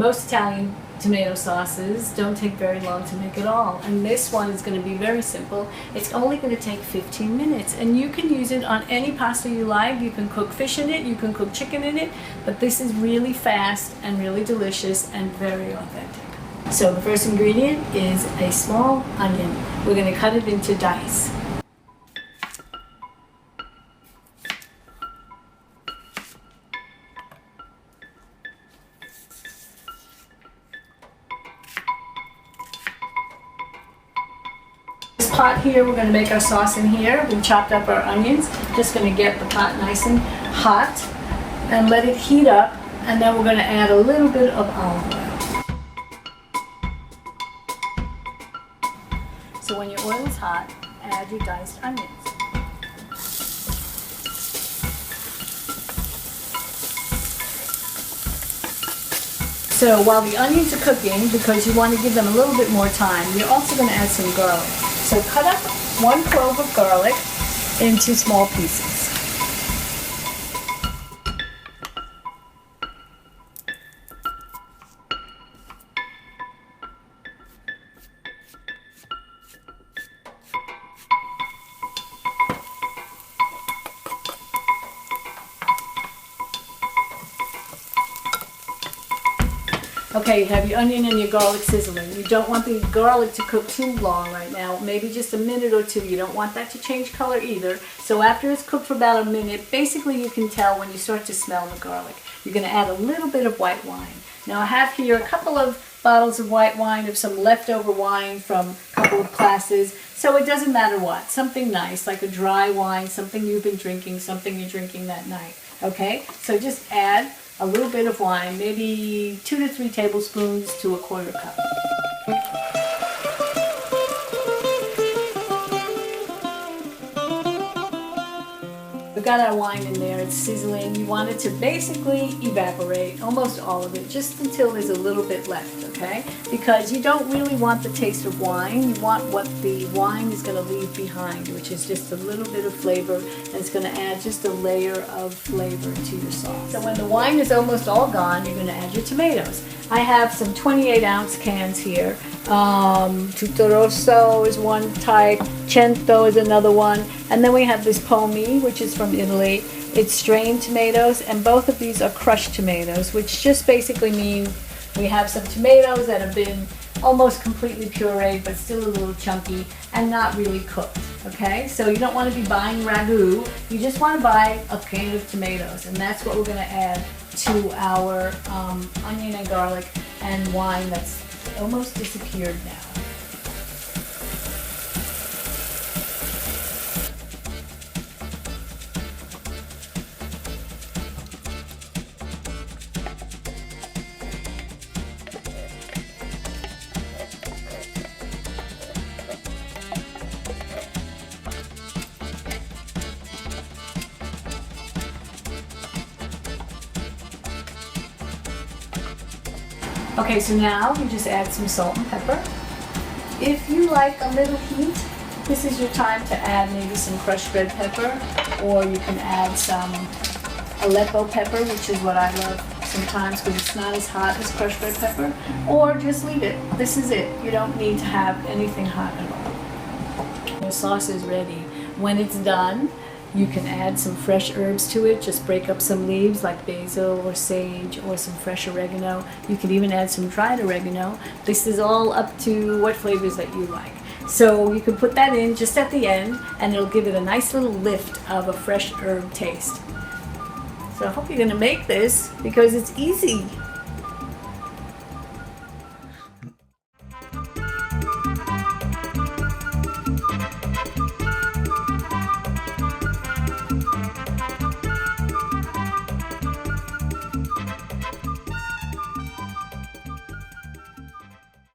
most Italian tomato sauces don't take very long to make at all, and this one is going to be very simple. It's only going to take 15 minutes, and you can use it on any pasta you like. You can cook fish in it, you can cook chicken in it, but this is really fast and really delicious and very authentic. So the first ingredient is a small onion. We're going to cut it into dice. Pot here, we're going to make our sauce in here. We chopped up our onions. Just going to get the pot nice and hot and let it heat up, and then we're going to add a little bit of olive oil. So when your oil is hot, add your diced onions. So while the onions are cooking, because you want to give them a little bit more time, you're also going to add some garlic. So cut up 1 clove of garlic into small pieces. Okay, you have your onion and your garlic sizzling. You don't want the garlic to cook too long right now, maybe just a minute or two. You don't want that to change color either. So after it's cooked for about a minute, basically you can tell when you start to smell the garlic. You're going to add a little bit of white wine. Now I have here a couple of bottles of white wine, of some leftover wine from a couple of classes. So it doesn't matter what, something nice, like a dry wine, something you've been drinking, something you're drinking that night. Okay, so just add a little bit of wine, maybe 2 to 3 tablespoons to a 1/4 cup. We've got our wine in there, it's sizzling. You want it to basically evaporate, almost all of it, just until there's a little bit left, okay? Because you don't really want the taste of wine. You want what the wine is going to leave behind, which is just a little bit of flavor, and it's going to add just a layer of flavor to your sauce. So when the wine is almost all gone, you're going to add your tomatoes. I have some 28-ounce cans here. Tutto Rosso is one type, Cento is another one, and then we have this Pomi, which is from Italy. It's strained tomatoes, and both of these are crushed tomatoes, which just basically mean we have some tomatoes that have been almost completely pureed, but still a little chunky and not really cooked, okay? So you don't want to be buying ragu, you just want to buy a can of tomatoes, and that's what we're going to add to our onion and garlic and wine that's almost disappeared now. Okay, so now you just add some salt and pepper. If you like a little heat, this is your time to add maybe some crushed red pepper, or you can add some Aleppo pepper, which is what I love sometimes because it's not as hot as crushed red pepper, or just leave it. This is it. You don't need to have anything hot at all. Your sauce is ready. When it's done, you can add some fresh herbs to it. Just break up some leaves like basil or sage or some fresh oregano. You can even add some dried oregano. This is all up to what flavors that you like. So you can put that in just at the end, and it'll give it a nice little lift of a fresh herb taste. So I hope you're going to make this because it's easy.